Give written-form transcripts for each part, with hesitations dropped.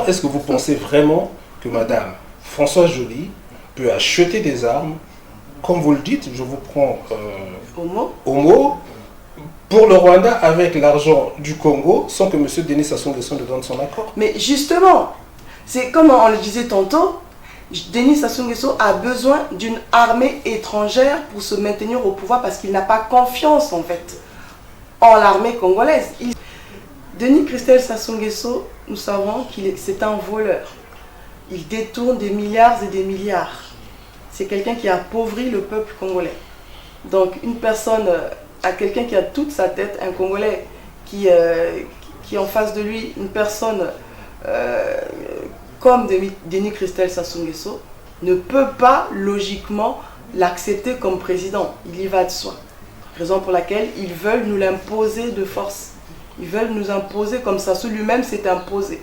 Est-ce que vous pensez vraiment que Madame Françoise Joly peut acheter des armes, comme vous le dites, je vous prends au mot, pour le Rwanda avec l'argent du Congo, sans que M. Denis Sassou Nguesso ne donne son accord? Mais justement, c'est comme on le disait tantôt, Denis Sassou Nguesso a besoin d'une armée étrangère pour se maintenir au pouvoir parce qu'il n'a pas confiance en fait en l'armée congolaise. Denis Christel Sassou Nguesso, nous savons qu'il c'est un voleur. Il détourne des milliards et des milliards. C'est quelqu'un qui a appauvri le peuple congolais. Donc une personne, à quelqu'un qui a toute sa tête, un Congolais qui est en face de lui, une personne comme Denis Christel Sassou Nguesso, ne peut pas logiquement l'accepter comme président. Il y va de soi. Raison pour laquelle ils veulent nous l'imposer de force. Ils veulent nous imposer comme Sassou lui-même s'est imposé.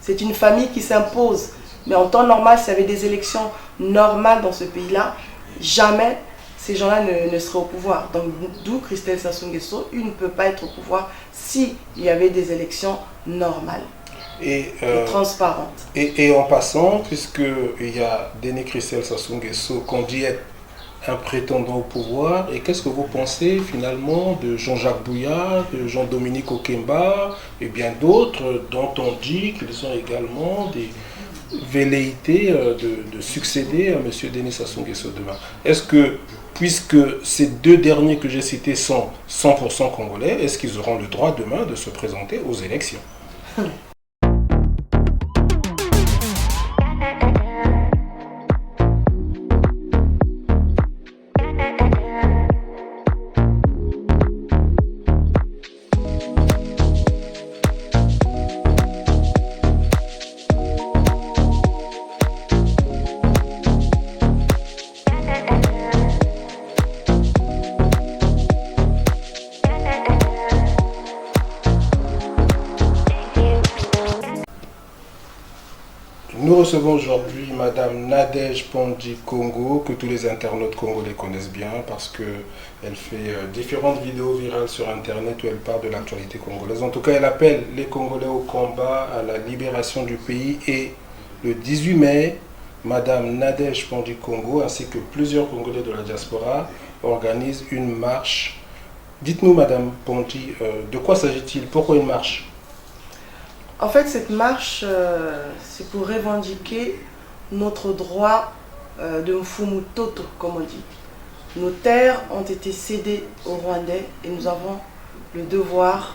C'est une famille qui s'impose. Mais en temps normal, s'il y avait des élections normales dans ce pays-là, jamais ces gens-là ne seraient au pouvoir. Donc d'où Christel Sassou Nguesso, il ne peut pas être au pouvoir s'il y avait des élections normales et transparentes. Et en passant, puisqu'il y a Denis Christel Sassou Nguesso qu'on dit être un prétendant au pouvoir, et qu'est-ce que vous pensez finalement de Jean-Jacques Bouillard, de Jean-Dominique Okemba et bien d'autres dont on dit qu'ils ont également des velléités de succéder à M. Denis Sassou Nguesso demain? Est-ce que, puisque ces deux derniers que j'ai cités sont 100% congolais, est-ce qu'ils auront le droit demain de se présenter aux élections? Nous recevons aujourd'hui Madame Nadège Pandji-Kongo, que tous les internautes congolais connaissent bien parce qu'elle fait différentes vidéos virales sur Internet où elle parle de l'actualité congolaise. En tout cas, elle appelle les Congolais au combat, à la libération du pays. Et le 18 mai, Madame Nadège Pandji-Kongo ainsi que plusieurs Congolais de la diaspora organisent une marche. Dites-nous, Madame Pandji, de quoi s'agit-il? Pourquoi une marche? En fait, cette marche, c'est pour revendiquer notre droit de Mfumu Toto, comme on dit. Nos terres ont été cédées aux Rwandais et nous avons le devoir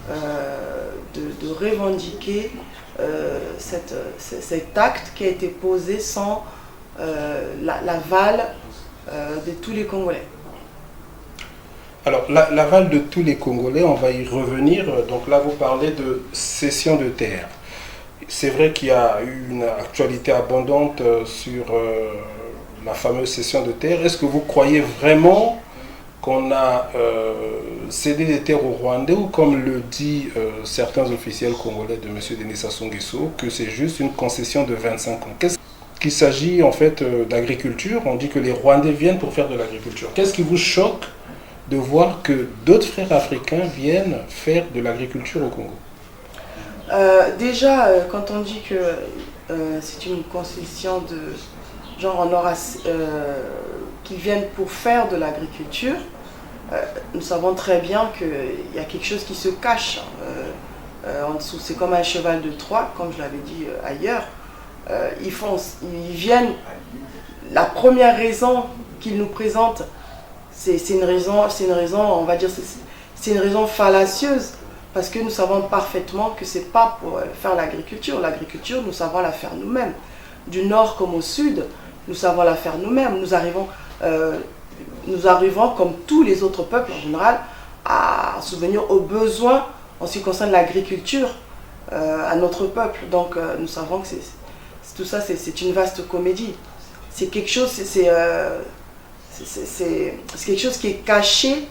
de revendiquer cet acte qui a été posé sans l'aval de tous les Congolais. Alors, l'aval de tous les Congolais, on va y revenir. Donc là, vous parlez de cession de terre. C'est vrai qu'il y a eu une actualité abondante sur la fameuse cession de terre. Est-ce que vous croyez vraiment qu'on a cédé des terres aux Rwandais, ou comme le dit certains officiels congolais de M. Denis Sassou Nguesso, que c'est juste une concession de 25 ans? Qu'est-ce qu'il s'agit en fait d'agriculture? On dit que les Rwandais viennent pour faire de l'agriculture. Qu'est-ce qui vous choque de voir que d'autres frères africains viennent faire de l'agriculture au Congo? Déjà, quand on dit que c'est une concession de genre on aura qu'ils viennent pour faire de l'agriculture, nous savons très bien qu'il y a quelque chose qui se cache en dessous. C'est comme un cheval de Troie, comme je l'avais dit ailleurs. Ils viennent. La première raison qu'ils nous présentent, c'est une raison, on va dire, c'est une raison fallacieuse, parce que nous savons parfaitement que c'est pas pour faire l'agriculture. L'agriculture, nous savons la faire nous-mêmes. Du nord comme au sud, nous savons la faire nous-mêmes. Nous arrivons, comme tous les autres peuples en général, à subvenir aux besoins en ce qui concerne l'agriculture à notre peuple. Donc nous savons que tout ça, c'est une vaste comédie. C'est quelque chose, c'est quelque chose qui est caché,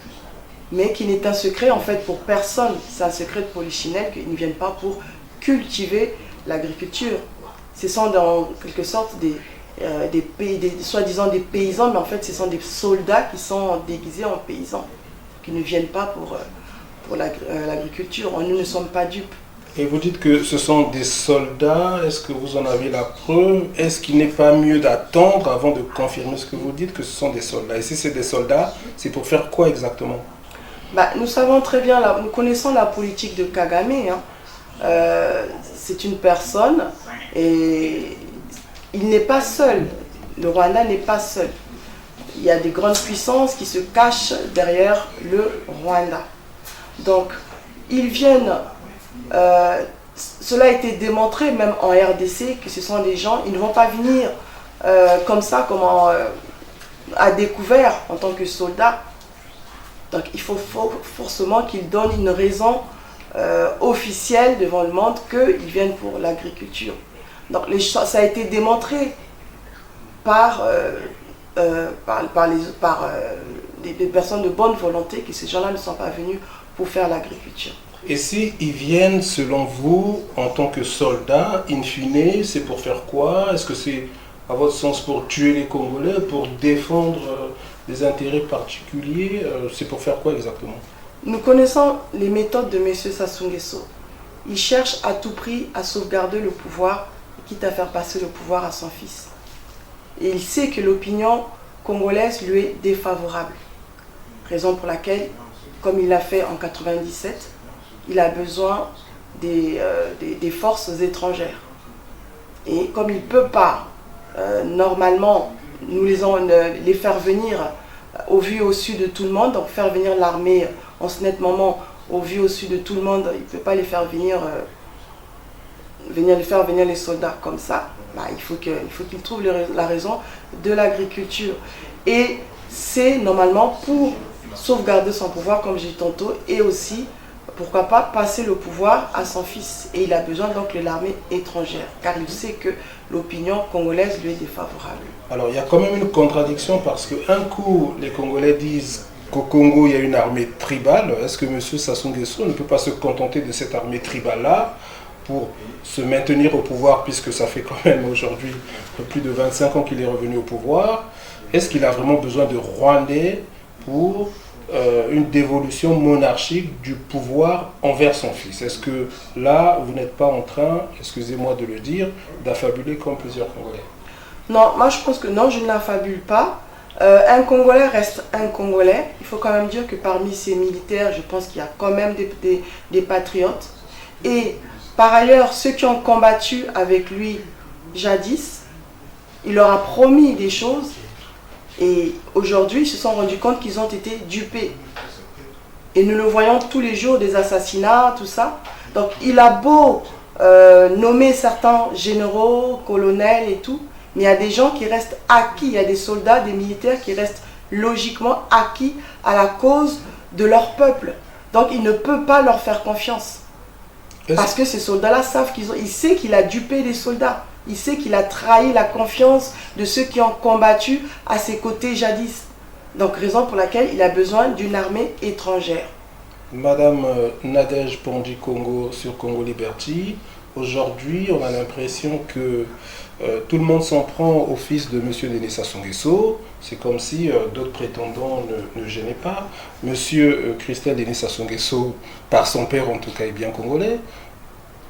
mais qui n'est un secret en fait pour personne. C'est un secret de polichinelle qu'ils ne viennent pas pour cultiver l'agriculture. Ce sont dans quelque sorte soi-disant des paysans, mais en fait ce sont des soldats qui sont déguisés en paysans, qui ne viennent pas pour l'agriculture. Nous ne sommes pas dupes. Et vous dites que ce sont des soldats, est-ce que vous en avez la preuve? Est-ce qu'il n'est pas mieux d'attendre avant de confirmer ce que vous dites, que ce sont des soldats? Et si c'est des soldats, c'est pour faire quoi exactement? Nous savons très bien, nous connaissons la politique de Kagame. Hein. C'est une personne et il n'est pas seul. Le Rwanda n'est pas seul. Il y a des grandes puissances qui se cachent derrière le Rwanda. Donc, ils viennent... cela a été démontré même en RDC que ce sont des gens, ils ne vont pas venir comme ça, à découvert en tant que soldats. Donc il faut forcément qu'ils donnent une raison officielle devant le monde qu'ils viennent pour l'agriculture. Donc ça a été démontré par des personnes de bonne volonté que ces gens-là ne sont pas venus pour faire l'agriculture. Et s'ils viennent, selon vous, en tant que soldats, in fine, c'est pour faire quoi? Est-ce que c'est, à votre sens, pour tuer les Congolais, pour défendre des intérêts particuliers? C'est pour faire quoi exactement? Nous connaissons les méthodes de M. Sassou Nguesso. Il cherche à tout prix à sauvegarder le pouvoir, quitte à faire passer le pouvoir à son fils. Et il sait que l'opinion congolaise lui est défavorable. Raison pour laquelle, comme il l'a fait en 1997, il a besoin des forces étrangères. Et comme il ne peut pas, normalement, les faire venir au vu et au su de tout le monde, donc faire venir l'armée en ce net moment au vu et au su de tout le monde, il ne peut pas les faire venir, les soldats comme ça. Il faut qu'il trouve la raison de l'agriculture. Et c'est normalement pour sauvegarder son pouvoir, comme j'ai dit tantôt, et aussi pourquoi pas passer le pouvoir à son fils. Et il a besoin donc de l'armée étrangère, car il sait que l'opinion congolaise lui est défavorable. Alors il y a quand même une contradiction parce qu'un coup, les Congolais disent qu'au Congo, il y a une armée tribale. Est-ce que M. Sassou Nguesso ne peut pas se contenter de cette armée tribale-là pour se maintenir au pouvoir, puisque ça fait quand même aujourd'hui plus de 25 ans qu'il est revenu au pouvoir? Est-ce qu'il a vraiment besoin de Rwandais pour une dévolution monarchique du pouvoir envers son fils? Est-ce que là, vous n'êtes pas en train, excusez-moi de le dire, d'affabuler comme plusieurs Congolais? Non, moi je pense que non, je ne l'affabule pas. Un Congolais reste un Congolais. Il faut quand même dire que parmi ces militaires, je pense qu'il y a quand même des patriotes. Et par ailleurs, ceux qui ont combattu avec lui jadis, il leur a promis des choses. Et aujourd'hui, ils se sont rendus compte qu'ils ont été dupés. Et nous le voyons tous les jours, des assassinats, tout ça. Donc il a beau nommer certains généraux, colonels et tout, mais il y a des gens qui restent acquis, il y a des soldats, des militaires qui restent logiquement acquis à la cause de leur peuple. Donc il ne peut pas leur faire confiance. Parce que ces soldats-là savent il sait qu'il a dupé des soldats. Il sait qu'il a trahi la confiance de ceux qui ont combattu à ses côtés jadis. Donc, raison pour laquelle il a besoin d'une armée étrangère. Madame Nadège Pondji-Kongo sur Congo Liberty, aujourd'hui, on a l'impression que tout le monde s'en prend au fils de M. Denis Sassou Nguesso. C'est comme si d'autres prétendants ne gênaient pas. M. Christelle Denis Sassou Nguesso, par son père en tout cas, est bien congolais.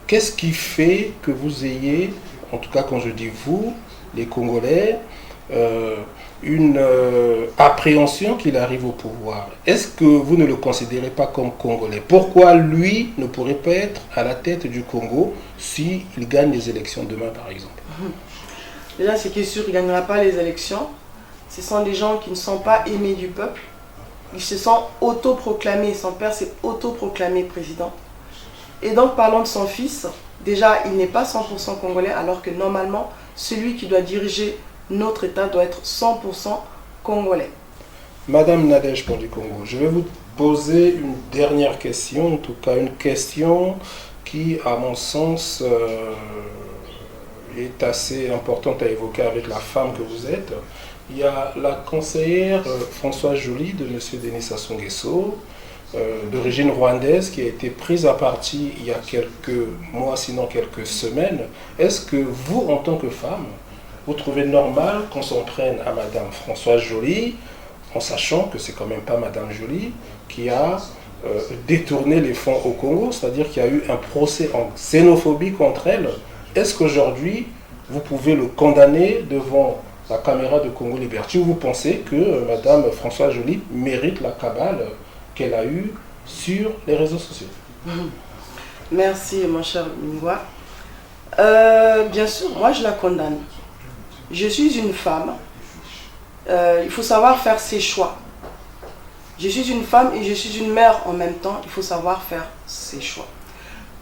Qu'est-ce qui fait que vous ayez, en tout cas quand je dis vous, les Congolais, une appréhension qu'il arrive au pouvoir? Est-ce que vous ne le considérez pas comme Congolais? Pourquoi lui ne pourrait pas être à la tête du Congo s'il gagne les élections demain, par exemple? Déjà, c'est sûr qu'il ne gagnera pas les élections. Ce sont des gens qui ne sont pas aimés du peuple. Ils se sont autoproclamés, son père s'est autoproclamé président. Et donc, parlons de son fils. Déjà, il n'est pas 100% congolais, alors que normalement, celui qui doit diriger notre État doit être 100% congolais. Madame Nadège pour du Congo, je vais vous poser une dernière question, en tout cas une question qui, à mon sens, est assez importante à évoquer avec la femme que vous êtes. Il y a la conseillère Françoise Joly de M. Denis Sassou Nguesso, d'origine rwandaise, qui a été prise à partie il y a quelques mois, sinon quelques semaines. Est-ce que vous, en tant que femme, vous trouvez normal qu'on s'en prenne à Madame Françoise Joly, en sachant que c'est quand même pas Madame Joly qui a détourné les fonds au Congo, c'est-à-dire qu'il y a eu un procès en xénophobie contre elle. Est-ce qu'aujourd'hui, vous pouvez le condamner devant la caméra de Congo Liberty, ou vous pensez que Madame Françoise Joly mérite la cabale qu'elle a eue sur les réseaux sociaux? Merci, mon cher Mingwa. Bien sûr, moi je la condamne. Je suis une femme. Il faut savoir faire ses choix. Je suis une femme et je suis une mère en même temps. Il faut savoir faire ses choix.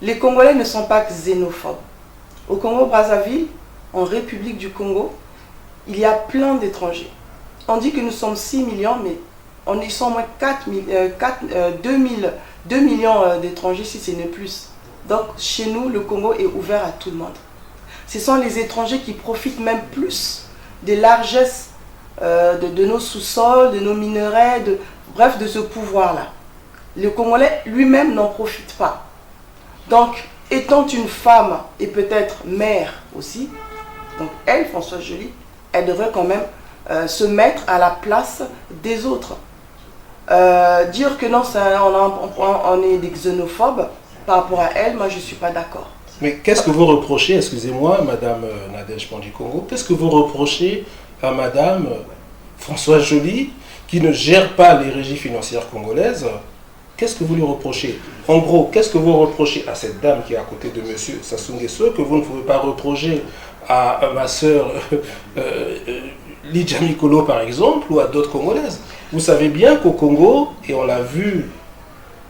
Les Congolais ne sont pas xénophobes. Au Congo-Brazzaville, en République du Congo, il y a plein d'étrangers. On dit que nous sommes 6 millions, mais ils sont au moins 2 millions d'étrangers si ce n'est plus. Donc chez nous, le Congo est ouvert à tout le monde. Ce sont les étrangers qui profitent même plus des largesses de nos sous-sols, de nos minerais, bref, de ce pouvoir-là. Le Congolais lui-même n'en profite pas. Donc, étant une femme et peut-être mère aussi, donc elle, Françoise Joly, elle devrait quand même se mettre à la place des autres. Dire que non, on est des xénophobes par rapport à elle, moi je ne suis pas d'accord. Mais qu'est-ce que vous reprochez, excusez-moi, Madame Nadège Pandji-Congo, qu'est-ce que vous reprochez à Madame Françoise Joly, qui ne gère pas les régies financières congolaises? Qu'est-ce que vous lui reprochez? En gros, qu'est-ce que vous reprochez à cette dame qui est à côté de Monsieur Sassou Nguesso, que vous ne pouvez pas reprocher à ma sœur Lydia Mikolo, par exemple, ou à d'autres Congolaises? Vous savez bien qu'au Congo, et on l'a vu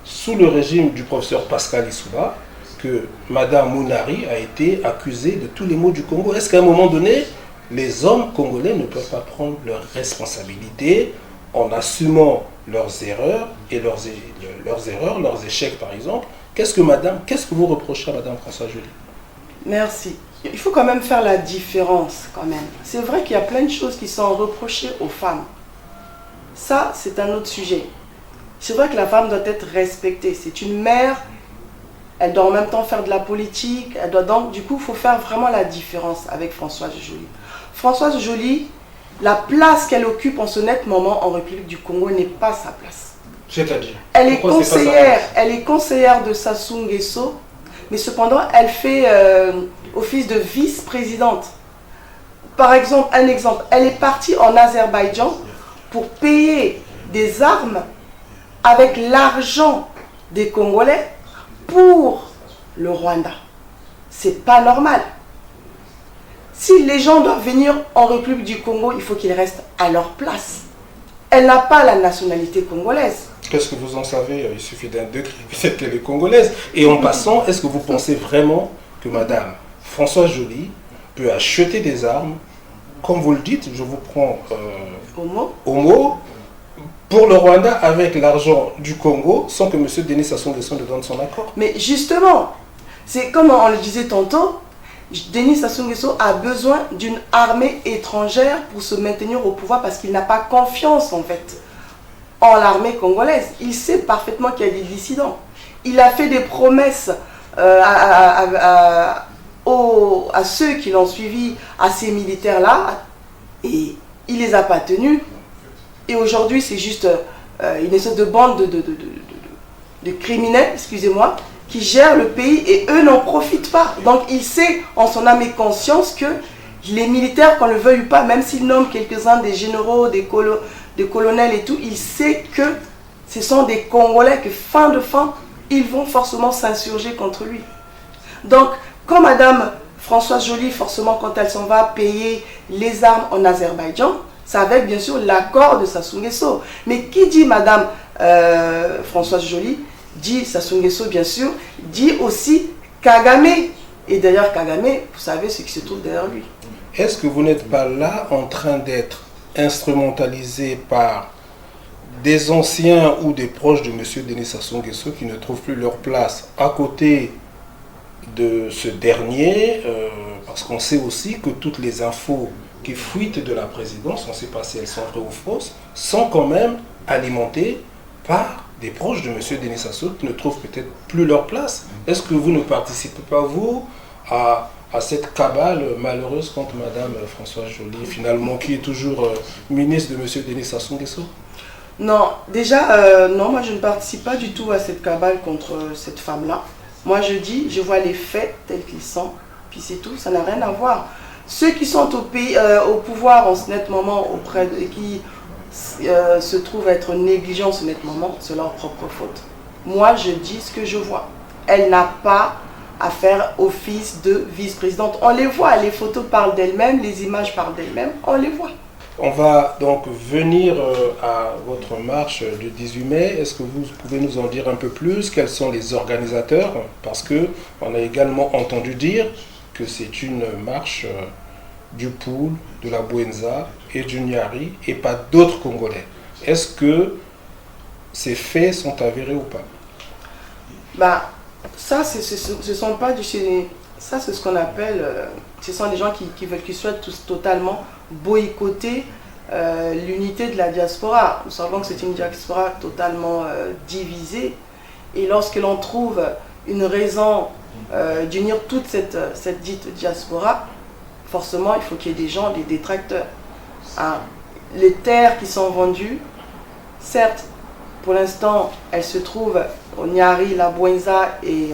sous le régime du professeur Pascal Lissouba, que Madame Mounari a été accusée de tous les maux du Congo. Est-ce qu'à un moment donné, les hommes congolais ne peuvent pas prendre leurs responsabilités en assumant leurs erreurs et leurs échecs, par exemple? Qu'est-ce que vous reprochez à Madame Françoise Joly? Merci. Il faut quand même faire la différence, quand même. C'est vrai qu'il y a plein de choses qui sont reprochées aux femmes. Ça, c'est un autre sujet. C'est vrai que la femme doit être respectée. C'est une mère, elle doit en même temps faire de la politique. Elle doit donc, du coup, il faut faire vraiment la différence avec Françoise Joly. Françoise Joly, la place qu'elle occupe en ce net moment en République du Congo n'est pas sa place. C'est-à-dire? Elle est conseillère de Sassou Nguesso, mais cependant, elle fait office de vice-présidente. Par exemple, elle est partie en Azerbaïdjan pour payer des armes avec l'argent des Congolais pour le Rwanda. C'est pas normal. Si les gens doivent venir en République du Congo, il faut qu'ils restent à leur place. Elle n'a pas la nationalité congolaise. Qu'est-ce que vous en savez? Il suffit d'un degré, peut-être qu'elle est congolaise. Et en passant, est-ce que vous pensez vraiment que Madame Françoise Joly peut acheter des armes, comme vous le dites, je vous prends au mot, pour le Rwanda avec l'argent du Congo, sans que M. Denis Sassou Nguesso ne donne son accord? Mais justement, c'est comme on le disait tantôt, Denis Sassou Nguesso a besoin d'une armée étrangère pour se maintenir au pouvoir parce qu'il n'a pas confiance en fait en l'armée congolaise. Il sait parfaitement qu'il y a des dissidents. Il a fait des promesses à ceux qui l'ont suivi, à ces militaires-là, et il ne les a pas tenus. Et aujourd'hui, c'est juste une espèce de bande de criminels, excusez-moi, qui gèrent le pays et eux n'en profitent pas. Donc il sait en son âme et conscience que les militaires, qu'on le veuille ou pas, même s'ils nomment quelques-uns des généraux, des colonels et tout, il sait que ce sont des Congolais que fin de fin, ils vont forcément s'insurger contre lui. Donc, quand Madame Françoise Joly, forcément, quand elle s'en va payer les armes en Azerbaïdjan, c'est avec bien sûr l'accord de Sassou Nguesso. Mais qui dit Madame Françoise Joly, dit Sassou Nguesso bien sûr, dit aussi Kagame. Et d'ailleurs Kagame, vous savez ce qui se trouve derrière lui. Est-ce que vous n'êtes pas là en train d'être instrumentalisé par des anciens ou des proches de M. Denis Sassou Nguesso qui ne trouvent plus leur place à côté de ce dernier, parce qu'on sait aussi que toutes les infos qui fuitent de la présidence, on ne sait pas si elles sont vraies ou fausses, sont quand même alimentées par des proches de M. Denis Sassou qui ne trouvent peut-être plus leur place. Est-ce que vous ne participez pas, vous, à cette cabale malheureuse contre Mme Françoise Joly, finalement, qui est toujours ministre de M. Denis Sassou Nguesso? Non, déjà, non, moi je ne participe pas du tout à cette cabale contre cette femme-là. Moi je dis, je vois les faits tels qu'ils sont, puis c'est tout, ça n'a rien à voir. Ceux qui sont au pays, au pouvoir en ce net moment, et qui se trouvent être négligents en ce net moment, c'est leur propre faute. Moi je dis ce que je vois. Elle n'a pas à faire office de vice-présidente. On les voit, les photos parlent d'elles-mêmes, les images parlent d'elles-mêmes, on les voit. On va donc venir à votre marche du 18 mai. Est-ce que vous pouvez nous en dire un peu plus? Quels sont les organisateurs? Parce qu'on a également entendu dire que c'est une marche du Poul, de la Bouenza et du Nyari et pas d'autres Congolais. Est-ce que ces faits sont avérés ou pas? Bah, ça, ce sont pas du... Ça, c'est ce qu'on appelle... ce sont des gens qui souhaitent tous totalement boycotter l'unité de la diaspora. Nous savons que c'est une diaspora totalement divisée. Et lorsque l'on trouve une raison d'unir toute cette dite diaspora, forcément, il faut qu'il y ait des gens, des détracteurs. Hein. Les terres qui sont vendues, certes, pour l'instant, elles se trouvent au Nyari, la Bouenza et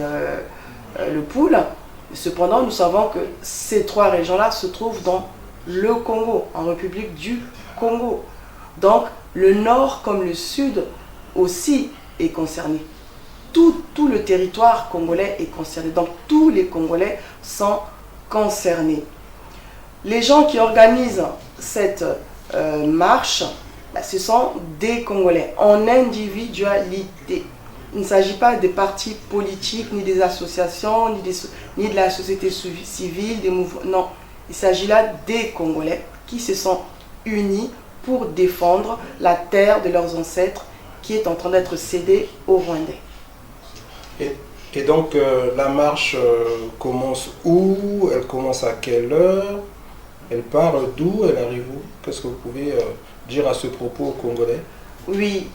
le Poul. Cependant, nous savons que ces trois régions-là se trouvent dans le Congo, en République du Congo. Donc, le nord comme le sud aussi est concerné. Tout le territoire congolais est concerné. Donc, tous les Congolais sont concernés. Les gens qui organisent cette marche, ce sont des Congolais en individualité. Il ne s'agit pas des partis politiques, ni des associations, ni de la société civile, des mouvements. Non, il s'agit là des Congolais qui se sont unis pour défendre la terre de leurs ancêtres qui est en train d'être cédée aux Rwandais. Et donc la marche commence où? Elle commence à quelle heure? Elle part d'où? Elle arrive où? Qu'est-ce que vous pouvez dire à ce propos aux Congolais? Oui,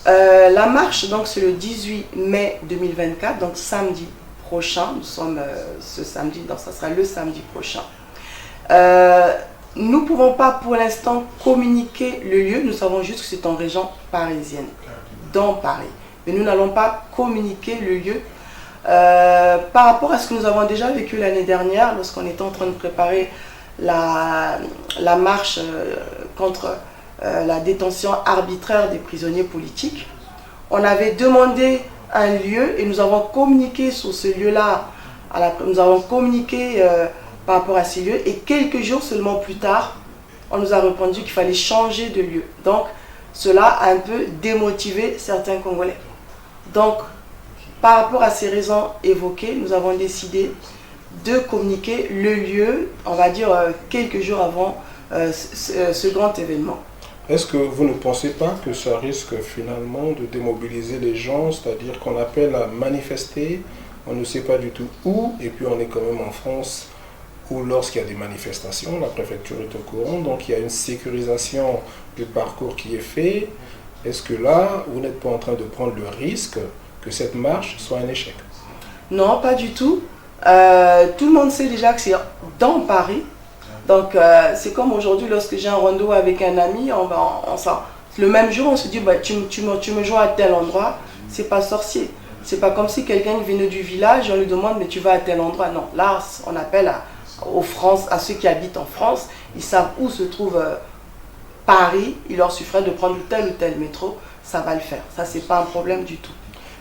la marche, donc c'est le 18 mai 2024, donc samedi prochain. Nous sommes ce samedi, donc ça sera le samedi prochain. Nous ne pouvons pas pour l'instant communiquer le lieu. Nous savons juste que c'est en région parisienne, dans Paris. Mais nous n'allons pas communiquer le lieu par rapport à ce que nous avons déjà vécu l'année dernière lorsqu'on était en train de préparer la marche contre la détention arbitraire des prisonniers politiques. On avait demandé un lieu et nous avons communiqué sur ce lieu-là. Nous avons communiqué par rapport à ces lieux et quelques jours seulement plus tard, on nous a répondu qu'il fallait changer de lieu. Donc, cela a un peu démotivé certains Congolais. Donc, par rapport à ces raisons évoquées, nous avons décidé de communiquer le lieu, on va dire quelques jours avant ce grand événement. Est-ce que vous ne pensez pas que ça risque finalement de démobiliser les gens, c'est-à-dire qu'on appelle à manifester, on ne sait pas du tout où, et puis on est quand même en France où lorsqu'il y a des manifestations, la préfecture est au courant, donc il y a une sécurisation du parcours qui est fait. Est-ce que là, vous n'êtes pas en train de prendre le risque que cette marche soit un échec? Non, pas du tout. Tout le monde sait déjà que c'est dans Paris. Donc, c'est comme aujourd'hui, lorsque j'ai un rendez-vous avec un ami, le même jour, on se dit, bah, tu me joins à tel endroit, c'est pas sorcier. C'est pas comme si quelqu'un venait du village et on lui demande, mais tu vas à tel endroit. Non, là, on appelle à ceux qui habitent en France, ils savent où se trouve Paris, il leur suffirait de prendre tel ou tel métro, ça va le faire. Ça, c'est pas un problème du tout.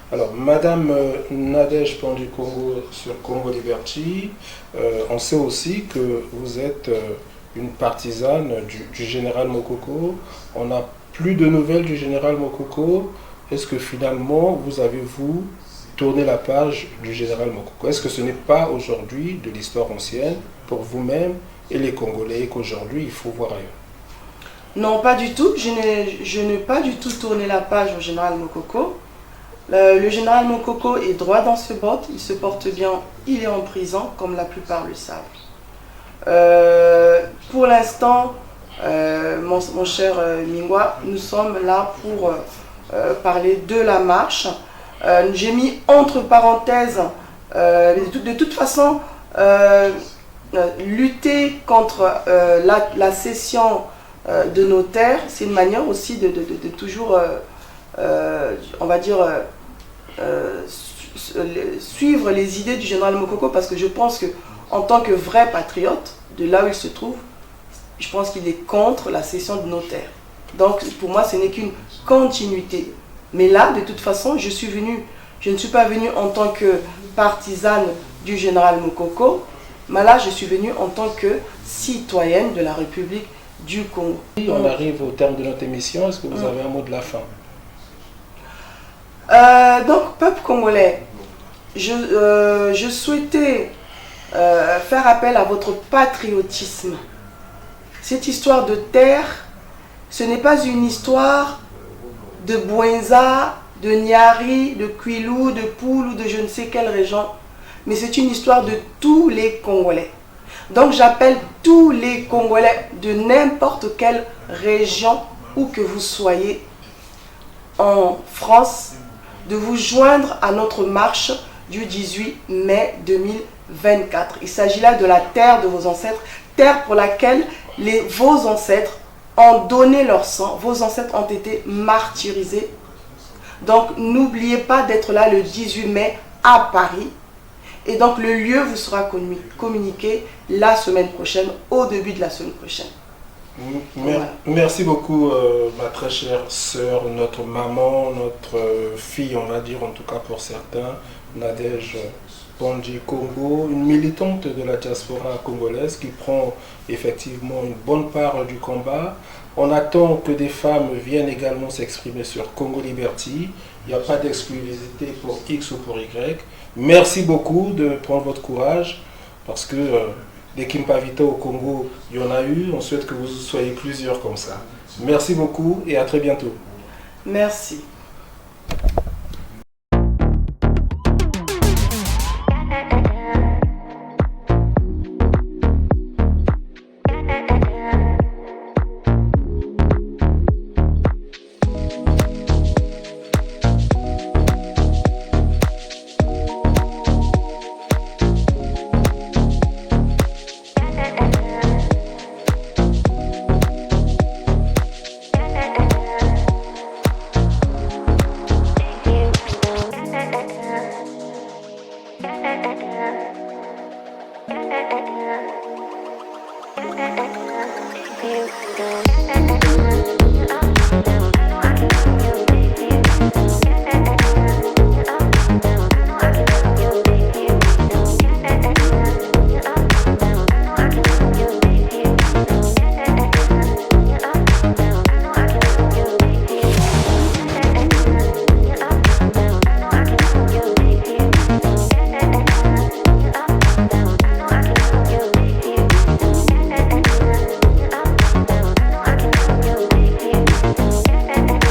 Alors, Madame Nadège Pandou-Congo sur Congo Liberty, on sait aussi que vous êtes une partisane du général Mokoko. On n'a plus de nouvelles du général Mokoko. Est-ce que finalement, vous avez tourné la page du général Mokoko? Est-ce que ce n'est pas aujourd'hui de l'histoire ancienne pour vous-même et les Congolais et qu'aujourd'hui, il faut voir ailleurs? Non, pas du tout. Je n'ai pas du tout tourné la page au général Mokoko. Le général Mokoko est droit dans ses bottes, il se porte bien, il est en prison, comme la plupart le savent. Pour l'instant, mon cher Mingwa, nous sommes là pour parler de la marche. J'ai mis entre parenthèses, de toute façon, lutter contre la cession de notaire, c'est une manière aussi de toujours, on va dire, suivre les idées du général Mokoko, parce que je pense que en tant que vrai patriote, de là où il se trouve, je pense qu'il est contre la cession de notaire. Donc pour moi, ce n'est qu'une continuité. Mais là, de toute façon, je ne suis pas venue en tant que partisane du général Mokoko, mais là, je suis venue en tant que citoyenne de la République du Congo. On arrive au terme de notre émission. Est-ce que vous avez un mot de la fin? Donc, peuple congolais, je souhaitais faire appel à votre patriotisme. Cette histoire de terre, ce n'est pas une histoire de Bouenza, de Niari, de Kwilu, de Poul ou de je ne sais quelle région, mais c'est une histoire de tous les Congolais. Donc j'appelle tous les Congolais de n'importe quelle région où que vous soyez en France de vous joindre à notre marche du 18 mai 2024. Il s'agit là de la terre de vos ancêtres, terre pour laquelle vos ancêtres ont donné leur sang, vos ancêtres ont été martyrisés. Donc n'oubliez pas d'être là le 18 mai à Paris. Et donc le lieu vous sera communiqué la semaine prochaine, au début de la semaine prochaine. Voilà. Merci beaucoup, ma très chère sœur, notre maman, notre fille, on va dire, en tout cas pour certains, Nadège Bandji Congo, une militante de la diaspora congolaise qui prend effectivement une bonne part du combat. On attend que des femmes viennent également s'exprimer sur Congo Liberty. Il n'y a pas d'exclusivité pour X ou pour Y. Merci beaucoup de prendre votre courage parce que des Kimpavita au Congo, il y en a eu. On souhaite que vous soyez plusieurs comme ça. Merci beaucoup et à très bientôt. Merci.